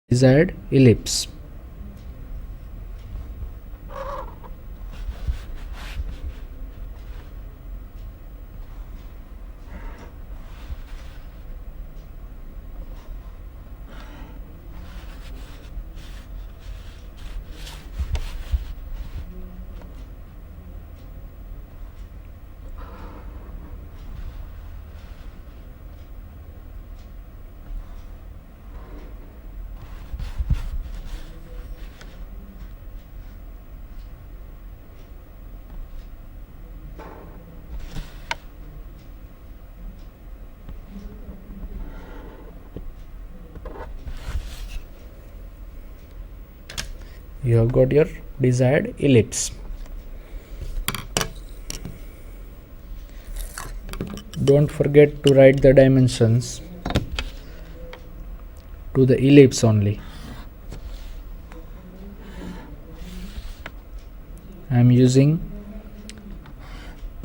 desired ellipse. You have got your desired ellipse. Don't forget to write the dimensions to the ellipse only. I am using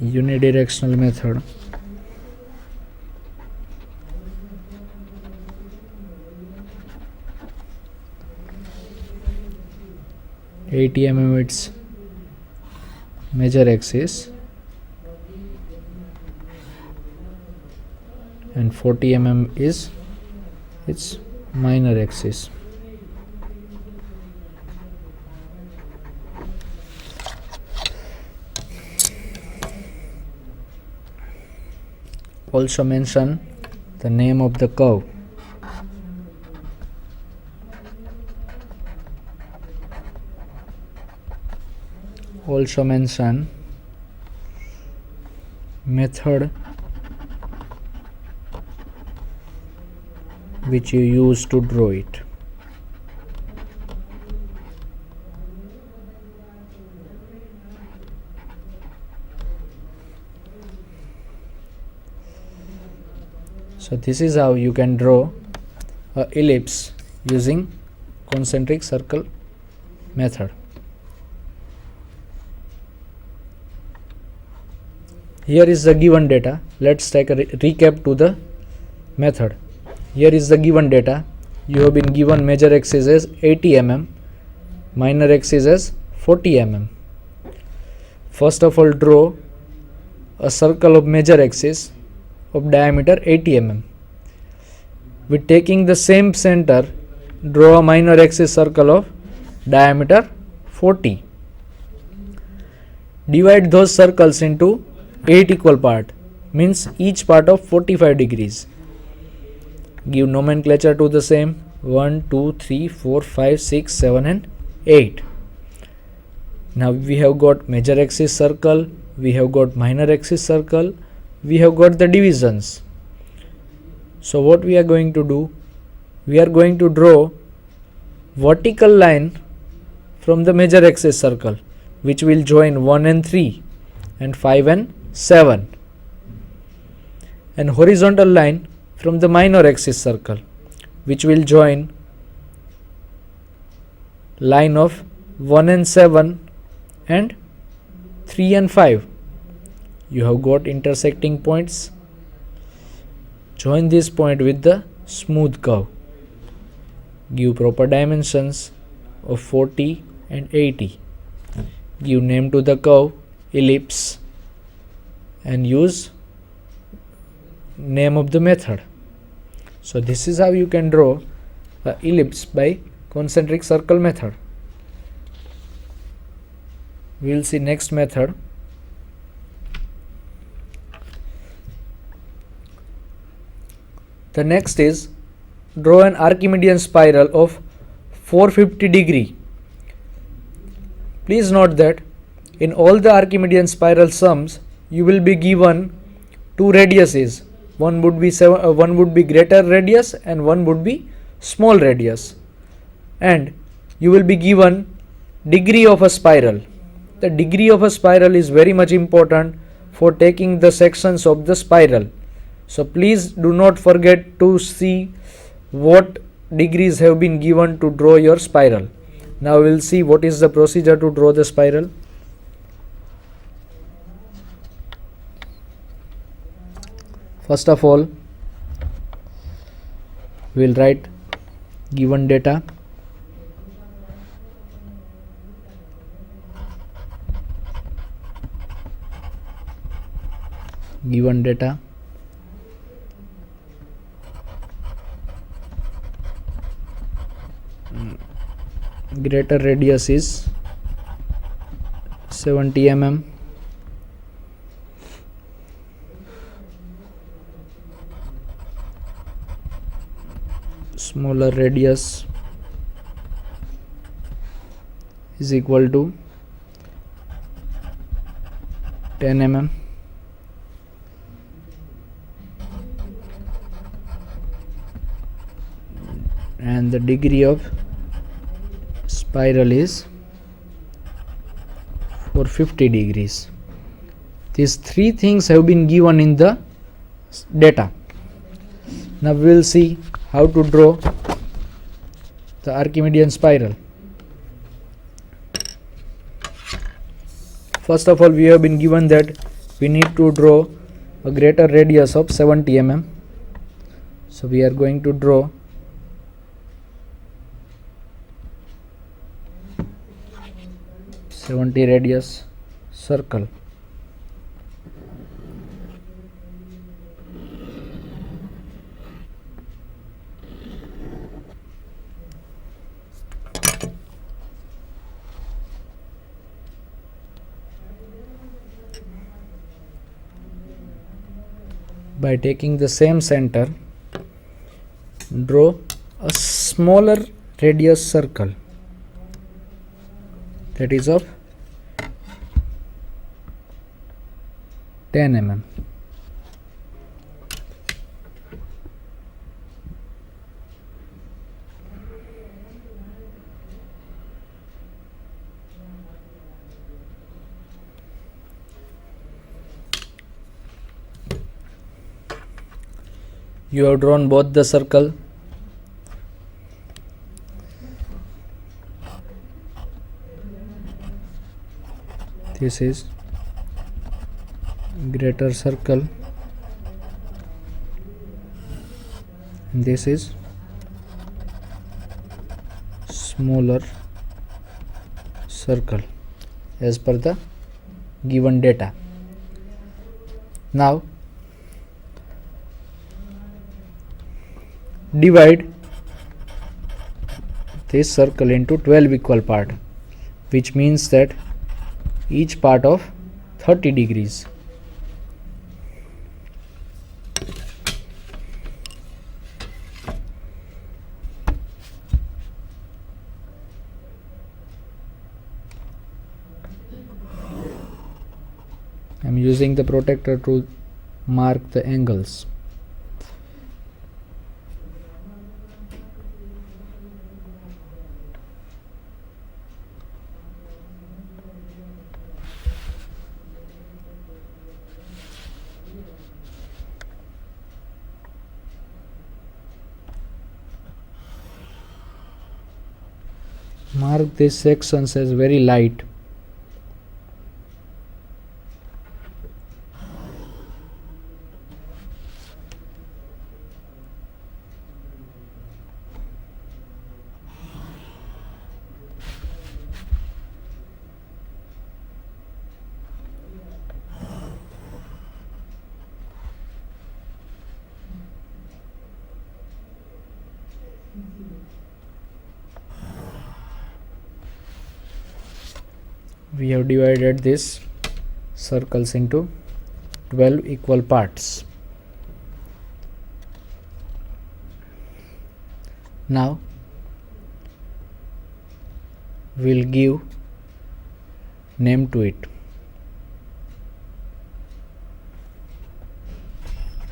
unidirectional method. its major axis and 40 is its minor axis. Also mention the name of the curve. Also mention method which you use to draw it. So this is how you can draw a ellipse using concentric circle method. Here is the given data. Let's take a recap to the method. Here is the given data. You have been given major axis as 80 mm, minor axis as 40 mm. First of all, draw a circle of major axis of diameter 80 mm. With taking the same center, draw a minor axis circle of diameter 40. Divide those circles into 8 equal parts, means each part of 45 degrees. Give nomenclature to the same: 1, 2, 3, 4, 5, 6, 7 and 8. Now we have got major axis circle, we have got minor axis circle, we have got the divisions. So what we are going to do? We are going to draw vertical line from the major axis circle, which will join 1 and 3 and 5 and 7, and horizontal line from the minor axis circle, which will join line of 1 and 7 and 3 and 5. You have got intersecting points. Join this point with the smooth curve. Give proper dimensions of 40 and 80. Give name to the curve, ellipse, and use name of the method. So this is how you can draw an ellipse by concentric circle method. We will see next method. The next is draw an Archimedean spiral of 450 degree. Please note that in all the Archimedean spiral sums, you will be given two radiuses. One would be greater radius and one would be small radius. And you will be given degree of a spiral. The degree of a spiral is very much important for taking the sections of the spiral. So please do not forget to see what degrees have been given to draw your spiral. Now we will see what is the procedure to draw the spiral. First of all, we will write given data, given data, greater radius is 70 mm, smaller radius is equal to 10 mm, and the degree of spiral is 450 degrees. These three things have been given in the data. Now we will see how to draw the Archimedean spiral. First of all, we have been given that we need to draw a greater radius of 70 mm. So we are going to draw radius circle. By taking the same center, draw a smaller radius circle, that is of 10 mm. You have drawn both the circle. This is greater circle and this is smaller circle as per the given data. Now divide this circle into 12 equal parts, which means that each part of 30 degrees. I am using the protractor to mark the angles. Mark these sections as very light. We have divided these circles into 12 equal parts. Now we'll give name to it.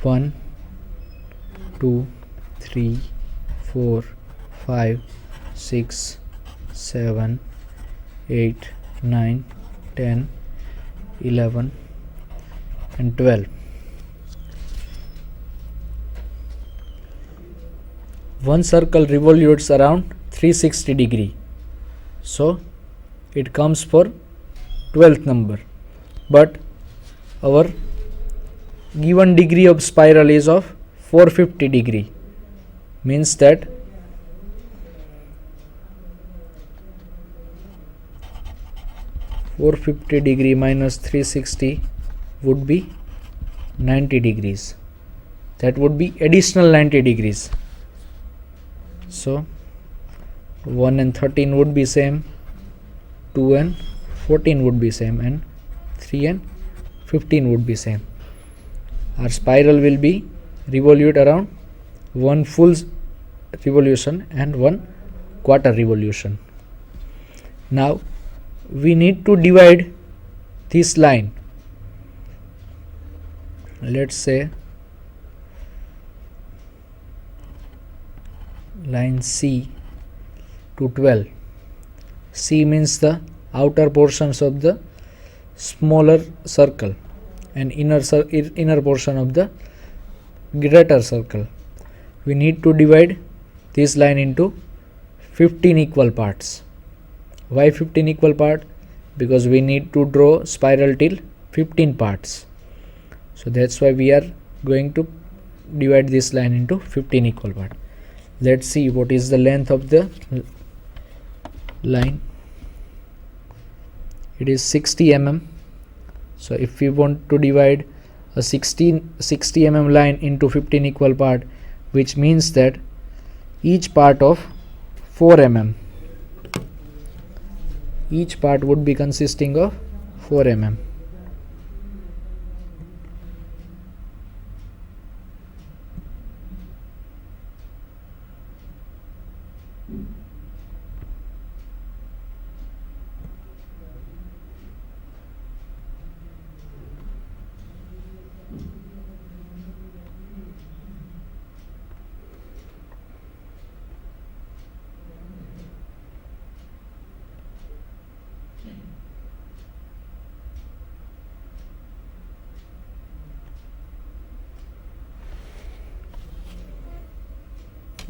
1, 2, 3, 4, 5, 6, 7, 8, 9, 10, 11 and 12. One circle revolutes around 360 degree, so it comes for 12th number, but our given degree of spiral is of 450 degree, means that 450 degree minus 360 would be 90 degrees. That would be additional 90 degrees. So 1 and 13 would be same, 2 and 14 would be same, and 3 and 15 would be same. Our spiral will be revolute around one full revolution and one quarter revolution. Now we need to divide this line. Let's say line C to 12. C means the outer portions of the smaller circle and inner portion of the greater circle. We need to divide this line into 15 equal parts. Why 15 equal parts? Because we need to draw spiral till 15 parts. So that's why we are going to divide this line into 15 equal parts. Let's see what is the length of the line. It is 60 mm. So if we want to divide a 60 mm line into 15 equal parts, which means that each part of 4 mm, each part would be consisting of 4 mm.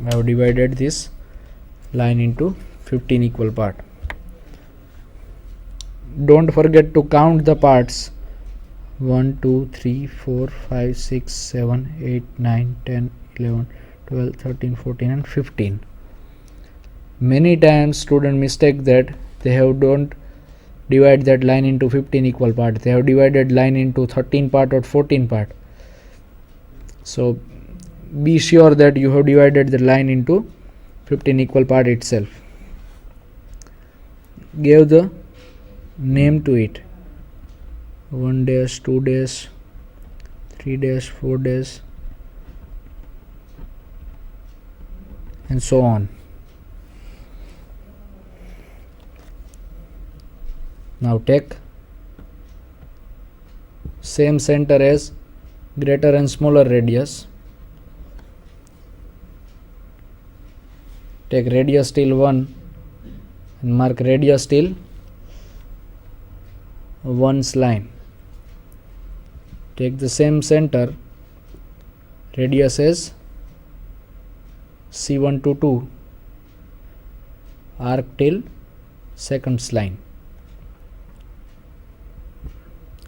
I have divided this line into 15 equal parts. Don't forget to count the parts. 1, 2, 3, 4, 5, 6, 7, 8, 9, 10, 11, 12, 13, 14 and 15. Many times students mistake that they have don't divide that line into 15 equal parts. They have divided line into 13 part or 14 part. So be sure that you have divided the line into 15 equal part itself. Give the name to it. 1 dash, 2 dash, 3 dash, 4 dash, and so on. Now take same center as greater and smaller radius. Take radius till 1 and mark radius till 1's line. Take the same center, radius as C1 to 2, arc till 2nd's line.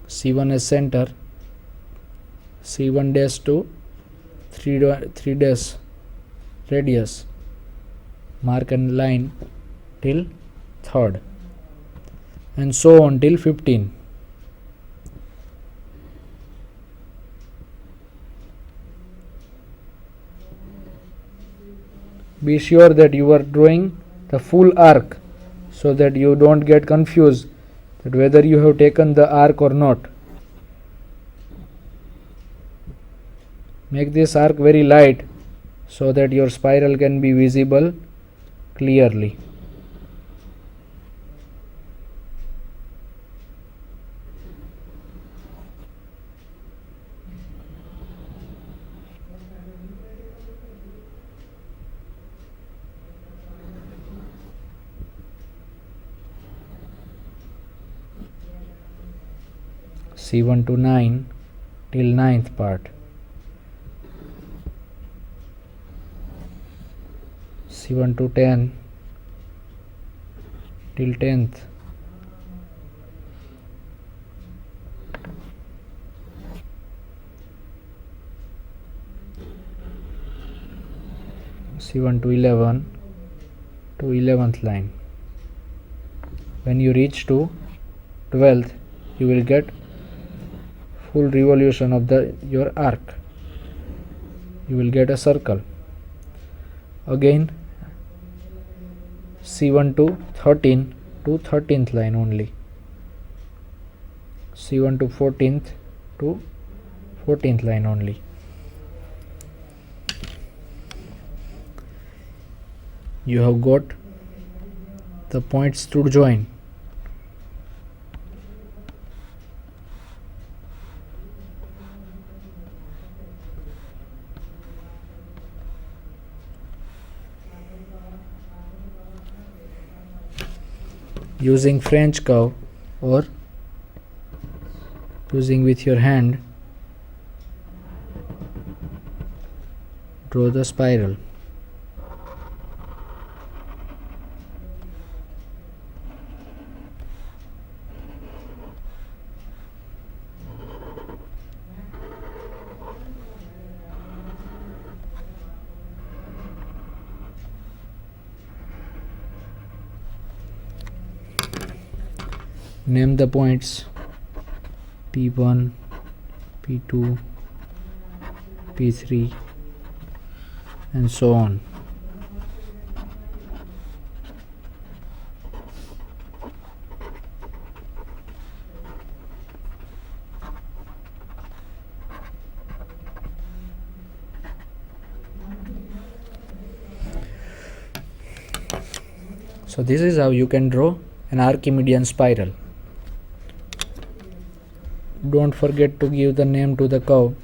C1 as center, C1 dash to 3 dash radius, mark and line till 3rd, and so on till 15. Be sure that you are drawing the full arc so that you don't get confused that whether you have taken the arc or not. Make this arc very light so that your spiral can be visible clearly. C1 to 9 till 9th part. C1 to 10 till 10th. C1 to 11 to 11th line. When you reach to 12th, you will get full revolution of your arc. You will get a circle. Again, C1 to 13 to 13th line only. C1 to 14th to 14th line only. You have got the points to join. Using French curve or using with your hand, draw the spiral. Name the points P1, P2, P3 and so on. So this is how you can draw an Archimedean spiral. Don't forget to give the name to the curve.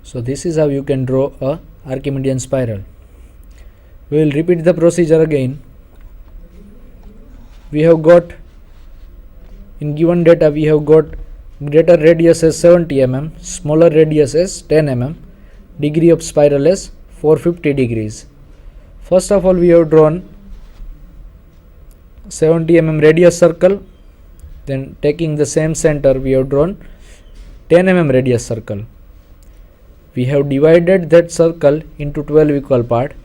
So this is how you can draw a Archimedean spiral. We will repeat the procedure again. We have got, in given data, we have got greater radius as 70 mm, smaller radius as 10 mm, degree of spiral as 450 degrees. First of all, we have drawn 70 mm radius circle. Then taking the same center, we have drawn 10 mm radius circle. We have divided that circle into 12 equal parts,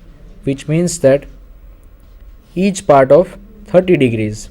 which means that each part of 30 degrees.